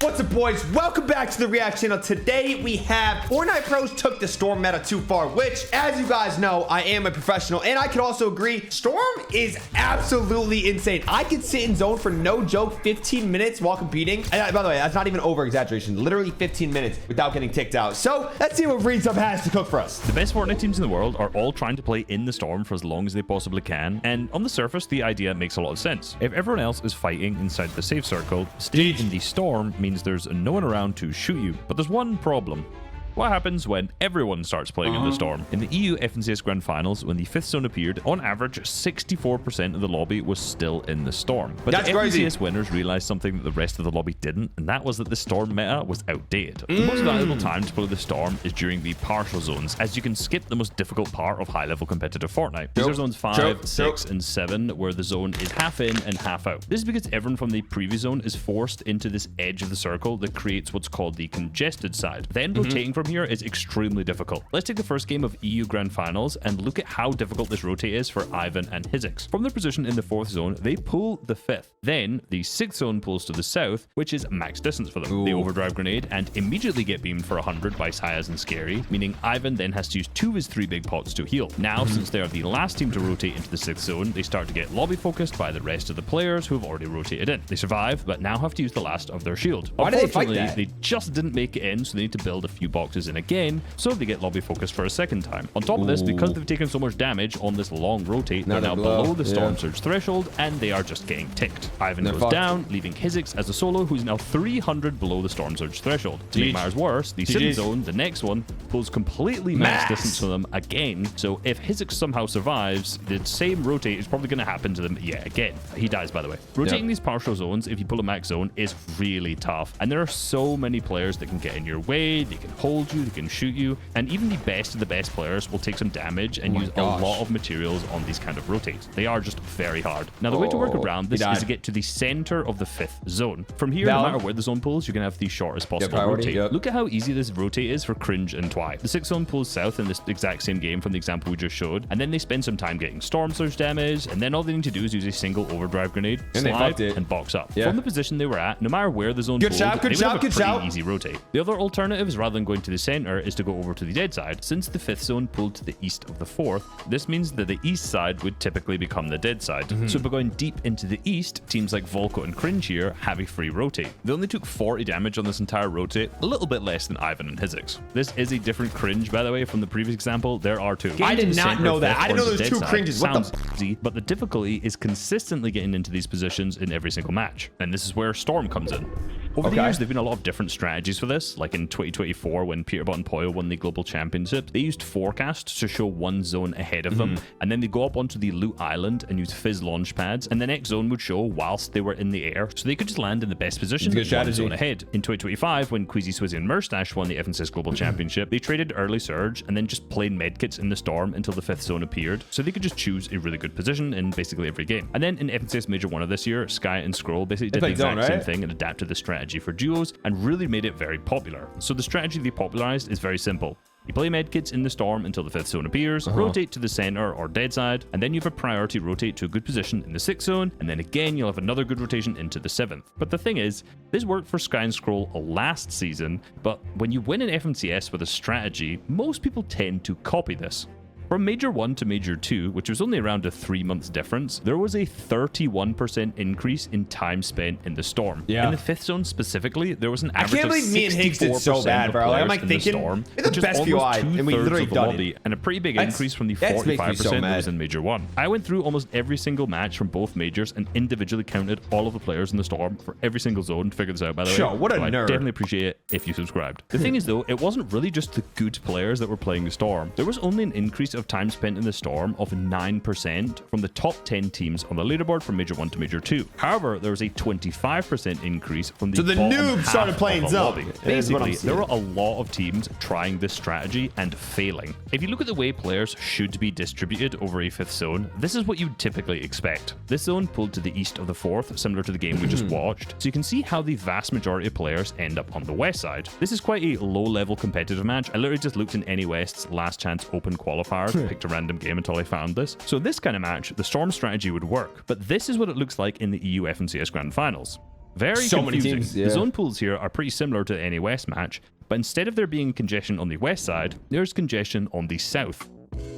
What's up, boys? Welcome back to the React channel. Today we have Fortnite pros took the Storm meta too far, which, as you guys know, I am a professional, and I can also agree, Storm is absolutely insane. I could sit in zone for no joke 15 minutes while competing. And by the way, that's not even over exaggeration. Literally 15 minutes without getting kicked out. So let's see what Freeze Up has to cook for us. The best Fortnite teams in the world are all trying to play in the Storm for as long as they possibly can, and on the surface, the idea makes a lot of sense. If everyone else is fighting inside the safe circle, staying in the Storm means there's no one around to shoot you. But there's one problem. What happens when everyone starts playing in the Storm? In the EU FNCS Grand Finals, when the 5th zone appeared, on average, 64% of the lobby was still in the Storm. But that's the crazy. FNCS winners realized something that the rest of the lobby didn't, and that was that the Storm meta was outdated. The most valuable time to play the Storm is during the partial zones, as you can skip the most difficult part of high-level competitive Fortnite. These are zones 5, 6, and 7, where the zone is half in and half out. This is because everyone from the previous zone is forced into this edge of the circle that creates what's called the congested side. Then rotating from here is extremely difficult. Let's take the first game of EU Grand Finals and look at how difficult this rotate is for Ivan and Hizix. From their position in the 4th zone, they pull the 5th. Then the 6th zone pulls to the south, which is max distance for them. They overdrive grenade and immediately get beamed for 100 by Sayaz and Scary, meaning Ivan then has to use 2 of his 3 big pots to heal. Now, since they are the last team to rotate into the 6th zone, they start to get lobby focused by the rest of the players who have already rotated in. They survive, but now have to use the last of their shield. Why do they fight that? They just didn't make it in, so they need to build a few boxes in again, so they get lobby focused for a second time. On top of this, because they've taken so much damage on this long rotate, they're now below the Storm Surge threshold, and they are just getting ticked. Ivan goes down, leaving Hizix as a solo, who's now 300 below the Storm Surge threshold. To make matters worse, the 7th zone, the next one, pulls completely max distance from them again, so if Hizix somehow survives, the same rotate is probably going to happen to them yet again. He dies, by the way. Rotating these partial zones, if you pull a max zone, is really tough, and there are so many players that can get in your way, they can hold you, they can shoot you, and even the best of the best players will take some damage and use a lot of materials on these kind of rotates. They are just very hard. Now, the way to work around this is to get to the center of the 5th zone. From here, no matter where the zone pulls, you can have the shortest possible rotate. Look at how easy this rotate is for Cringe and Twy. The 6th zone pulls south in this exact same game from the example we just showed, and then they spend some time getting Storm Surge damage, and then all they need to do is use a single overdrive grenade, slide, and box up. From the position they were at, no matter where the zone pulled, they would have a pretty easy rotate. The other alternatives, rather than going to the center, is to go over to the dead side. Since the 5th zone pulled to the east of the 4th, this means that the east side would typically become the dead side. So by going deep into the east, teams like Volko and Cringe here have a free rotate. They only took 40 damage on this entire rotate, a little bit less than Ivan and Hizix. This is a different Cringe, by the way, from the previous example. There are 2. I did not know that. I didn't know there's 2 Cringes. What the easy, but the difficulty is consistently getting into these positions in every single match. And this is where Storm comes in. Over the years, there have been a lot of different strategies for this. Like in 2024, when Peterbot and Poyo won the global championship, they used forecast to show one zone ahead of them, and then they go up onto the loot island and use fizz launch pads, and the next zone would show whilst they were in the air, so they could just land in the best position one zone ahead. In 2025, when Queasy, Swizzy, and Murstache won the FNCS global championship, they traded early surge and then just played medkits in the Storm until the 5th zone appeared, so they could just choose a really good position in basically every game. And then in FNCS Major 1 of this year, Sky and Scroll basically did the exact same thing and adapted the strategy for duos and really made it very popular. So the strategy they popularized is very simple. You play medkits in the Storm until the 5th zone appears, rotate to the center or dead side, and then you have a priority rotate to a good position in the 6th zone, and then again you'll have another good rotation into the 7th. But the thing is, this worked for Sky and Scroll last season, but when you win an FNCS with a strategy, most people tend to copy this. From Major 1 to Major 2, which was only around a 3 months difference, there was a 31% increase in time spent in the Storm. In the 5th zone specifically, there was an average of 64% me and Higgs did so bad, bro. I'm like thinking, Storm, it's the best UI, and we literally done it. And a pretty big increase from the 45% that was in Major 1. I went through almost every single match from both majors and individually counted all of the players in the Storm for every single zone to figure this out, by the way. What a nerd. I definitely appreciate it if you subscribed. The thing is, though, it wasn't really just the good players that were playing the Storm. There was only an increase of time spent in the Storm of 9% from the top 10 teams on the leaderboard from Major 1 to Major 2. However, there was a 25% increase from the noobs started playing zone. Basically, there were a lot of teams trying this strategy and failing. If you look at the way players should be distributed over a 5th zone, this is what you'd typically expect. This zone pulled to the east of the 4th, similar to the game we just watched, so you can see how the vast majority of players end up on the west side. This is quite a low-level competitive match. I literally just looked in Any West's last chance open qualifiers, picked a random game until I found this. So this kind of match, the Storm strategy would work, but this is what it looks like in the EU FNCS Grand Finals. Very So many confusing. teams, yeah. The zone pools here are pretty similar to the NA West match, but instead of there being congestion on the west side, there's congestion on the south.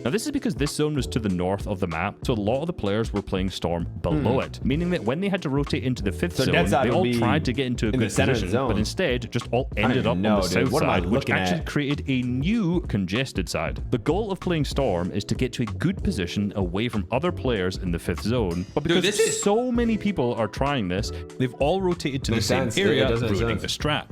Now, this is because this zone was to the north of the map, so a lot of the players were playing Storm below it, meaning that when they had to rotate into the fifth zone, they all tried to get into a good position, but instead just all ended up on the south side, which actually created a new congested side. The goal of playing Storm is to get to a good position away from other players in the fifth zone, but because so many people are trying this, they've all rotated to the same area, ruining the strat.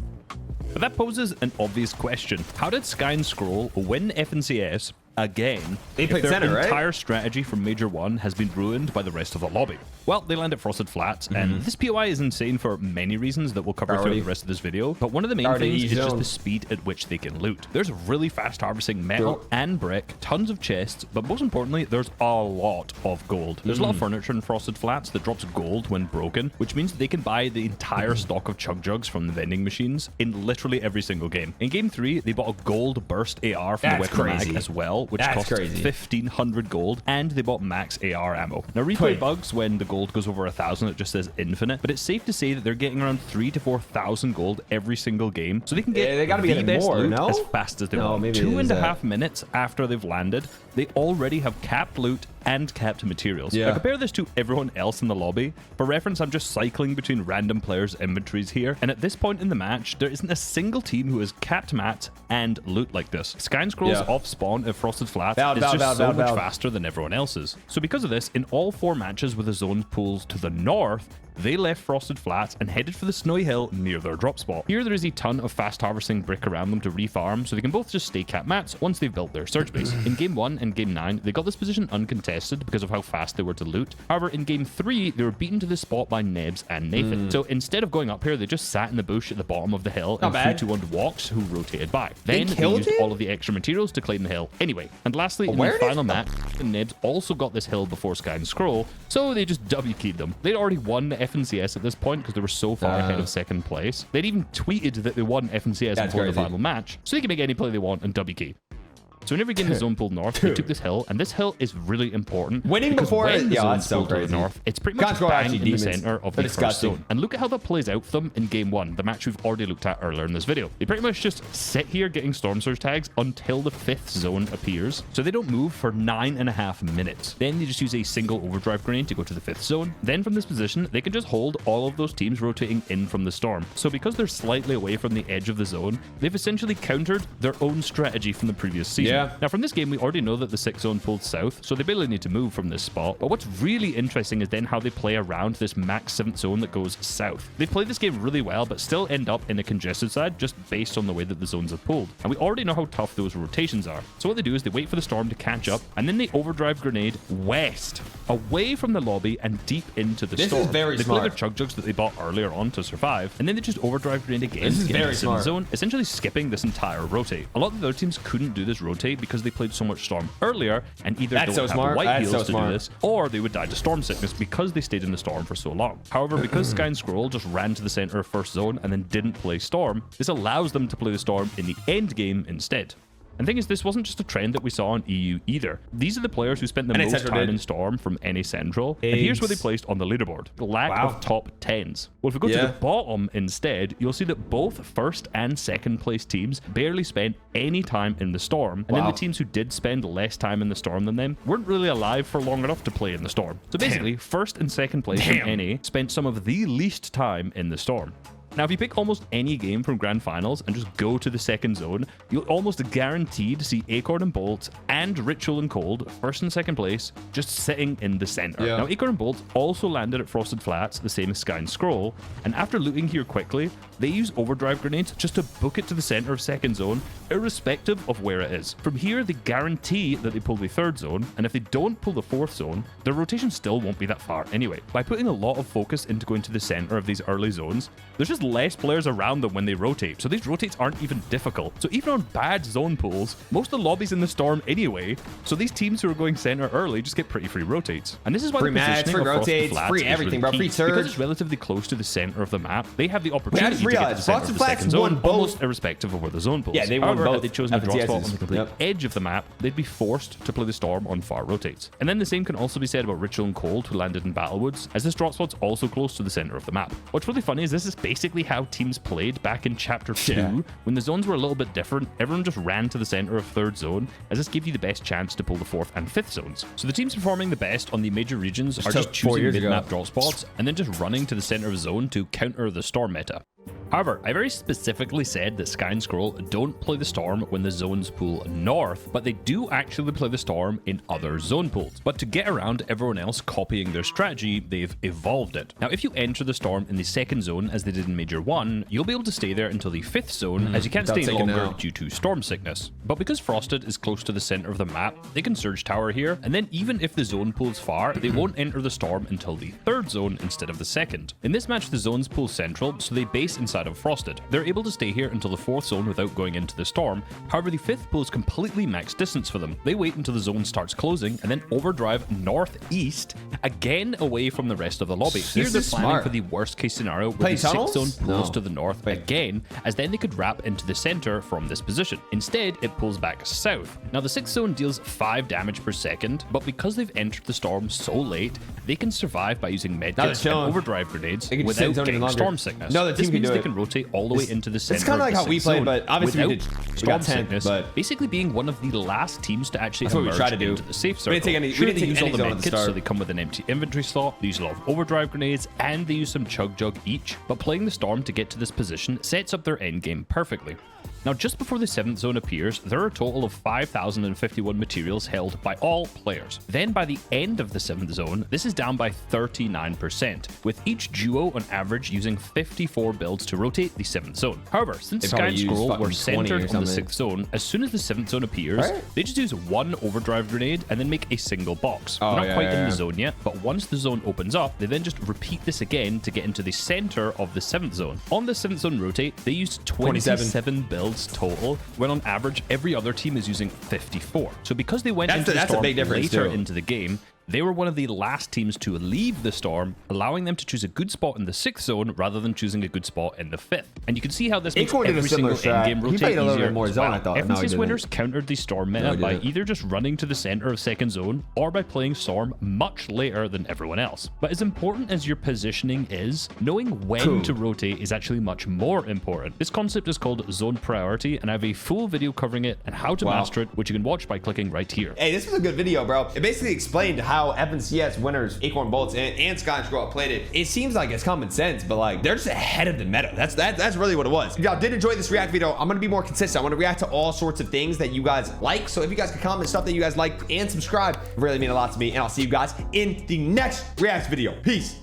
But that poses an obvious question. How did Sky and Scroll win FNCS again if their center, entire strategy from Major 1 has been ruined by the rest of the lobby? Well, they land at Frosted Flats, and this POI is insane for many reasons that we'll cover throughout the rest of this video, but one of the main things is just the speed at which they can loot. There's really fast harvesting metal and brick, tons of chests, but most importantly, there's a lot of gold. There's a lot of furniture in Frosted Flats that drops gold when broken, which means that they can buy the entire stock of chug jugs from the vending machines in literally every single game. In Game 3, they bought a gold burst AR from the weapon mag as well, which cost 1,500 gold, and they bought max AR ammo. Now, replay bugs when the gold goes over 1,000, it just says infinite, but it's safe to say that they're getting around 3,000 to 4,000 gold every single game, so they can get the best loot as fast as they want. 2.5 minutes after they've landed, they already have capped loot and capped materials. Now compare this to everyone else in the lobby. For reference, I'm just cycling between random players' inventories here, and at this point in the match, there isn't a single team who has capped mats and loot like this. Sky and Scroll's off spawn at Frosted Flats is just so much faster than everyone else's. So because of this, in all 4 matches with the zone pools to the north, they left Frosted Flats and headed for the snowy hill near their drop spot. Here there is a ton of fast harvesting brick around them to refarm, so they can both just stay cap mats once they've built their surge base. In Game 1 and Game 9, they got this position uncontested because of how fast they were to loot. However, in Game 3, they were beaten to this spot by Nebs and Nathan. So instead of going up here, they just sat in the bush at the bottom of the hill and 3-2-1 walks who rotated by. Then they used all of the extra materials to claim the hill anyway. And lastly, in the final match, Nebs also got this hill before Sky and Scroll, so they just W-keyed them. They'd already won the FNCS at this point because they were so far ahead of second place. They'd even tweeted that they won FNCS before the final match, so they can make any play they want and W-key. So whenever you get in the zone pulled north, they took this hill, and this hill is really important. Winning before when the that's so pulled to the north, it's pretty much bang in the center of the first zone. And look at how that plays out for them in Game 1, the match we've already looked at earlier in this video. They pretty much just sit here getting Storm Surge tags until the 5th zone appears, so they don't move for 9.5 minutes. Then they just use a single overdrive grenade to go to the 5th zone. Then from this position, they can just hold all of those teams rotating in from the storm. So because they're slightly away from the edge of the zone, they've essentially countered their own strategy from the previous season. Now from this game, we already know that the 6th zone pulled south, so they barely need to move from this spot. But what's really interesting is then how they play around this max 7th zone that goes south. They play this game really well, but still end up in a congested side just based on the way that the zones have pulled. And we already know how tough those rotations are. So what they do is they wait for the storm to catch up, and then they overdrive grenade west, away from the lobby and deep into the storm. This is very they smart. play their chug jugs that they bought earlier on to survive, and then they just overdrive grenade again to get into the 7th zone, essentially skipping this entire rotate. A lot of the other teams couldn't do this rotate because they played so much storm earlier, and either don't have the white heals to do this, or they would die to storm sickness because they stayed in the storm for so long. However, because Sky and Scroll just ran to the center of first zone and then didn't play storm, this allows them to play the storm in the end game instead. And the thing is, this wasn't just a trend that we saw in EU either. These are the players who spent the most time in Storm from NA Central. And here's where they placed on the leaderboard. Lack of top 10s. Well, if we go to the bottom instead, you'll see that both first and second place teams barely spent any time in the Storm. And then the teams who did spend less time in the Storm than them weren't really alive for long enough to play in the Storm. So basically, first and second place in NA spent some of the least time in the Storm. Now, if you pick almost any game from Grand Finals and just go to the 2nd zone, you'll almost guaranteed see Acorn and Bolt and Ritual and Cold, first and second place, just sitting in the center. Now, Acorn and Bolt also landed at Frosted Flats, the same as Sky and Scroll, and after looting here quickly, they use overdrive grenades just to book it to the center of 2nd zone, irrespective of where it is. From here, they guarantee that they pull the 3rd zone, and if they don't pull the 4th zone, their rotation still won't be that far anyway. By putting a lot of focus into going to the center of these early zones, there's just less players around them when they rotate, so these rotates aren't even difficult. So even on bad zone pools, most of the lobbies in the Storm anyway, so these teams who are going center early just get pretty free rotates. And this is why free the mats, positioning free of Frosted rotates, Flats free is everything, really bro. Free key. surge. Because it's relatively close to the center of the map, they have the opportunity to free get to odds. the center Frosted of the Flats second zone, won both. almost irrespective of where the zone pulls. Yeah, they won However, both had they chosen the drop spot on the FTSs. complete Yep. edge of the map, they'd be forced to play the Storm on far rotates. And then the same can also be said about Ritual and Cold, who landed in Battlewoods, as this drop spot's also close to the center of the map. What's really funny is this is basically how teams played back in Chapter 2, when the zones were a little bit different. Everyone just ran to the center of third zone, as this gave you the best chance to pull the fourth and fifth zones. So the teams performing the best on the major regions are just choosing mid-map drop spots and then just running to the center of zone to counter the Storm meta. However, I very specifically said that Sky and Scroll don't play the Storm when the zones pool north, but they do actually play the Storm in other zone pools. But to get around everyone else copying their strategy, they've evolved it. Now, if you enter the Storm in the second zone, as they did in Major 1, you'll be able to stay there until the fifth zone, as you can't stay longer due to storm sickness. But because Frosted is close to the center of the map, they can Surge Tower here, and then even if the zone pools far, they won't enter the Storm until the third zone instead of the second. In this match, the zones pool central, so they base inside of Frosted. They're able to stay here until the fourth zone without going into the Storm. However, the fifth pool is completely max distance for them. They wait until the zone starts closing and then overdrive northeast, again away from the rest of the lobby. Here they're planning for the worst case scenario where the sixth zone pulls to the north again, as then they could wrap into the center from this position. Instead, it pulls back south. Now, the sixth zone deals 5 damage per second, but because they've entered the Storm so late, they can survive by using medkits and overdrive grenades without getting storm sickness. No, the team this can means do they it. can rotate all the way into the center. It's kind of like how we played, but obviously we did storm 10th, sickness, but basically being one of the last teams to actually what we emerge try to do. into the safe circle. We didn't take any- we Sure, didn't they take use all any the zone at the medkits, so start. they come with an empty inventory slot. They use a lot of overdrive grenades, and they use some chug jug each. But playing the Storm to get to this position sets up their endgame perfectly. Now, just before the 7th zone appears, there are a total of 5,051 materials held by all players. Then by the end of the 7th zone, this is down by 39%, with each duo on average using 54 builds to rotate the 7th zone. However, since Sky and Scroll were centered on the 6th zone, as soon as the 7th zone appears, they just use one overdrive grenade and then make a single box. They're not quite in the zone yet, but once the zone opens up, they then just repeat this again to get into the center of the 7th zone. On the 7th zone rotate, they used 27 builds total, when on average every other team is using 54. So because they went into the Storm later into the game, they were one of the last teams to leave the Storm, allowing them to choose a good spot in the 6th zone rather than choosing a good spot in the 5th. And you can see how this makes every single endgame rotate easier more zone, I thought. FNCS winners countered the Storm meta by either just running to the center of 2nd zone or by playing Storm much later than everyone else. But as important as your positioning is, knowing when to rotate is actually much more important. This concept is called zone priority, and I have a full video covering it and how to master it, which you can watch by clicking right here. Hey, this was a good video, bro. It basically explained how FNCS winners, Acorn Bolts, and Sky and Scroll played it. It seems like it's common sense, but like they're just ahead of the meta. That's really what it was. If y'all did enjoy this react video, I'm gonna be more consistent. I want to react to all sorts of things that you guys like. So if you guys can comment stuff that you guys like and subscribe, it really mean a lot to me. And I'll see you guys in the next react video. Peace.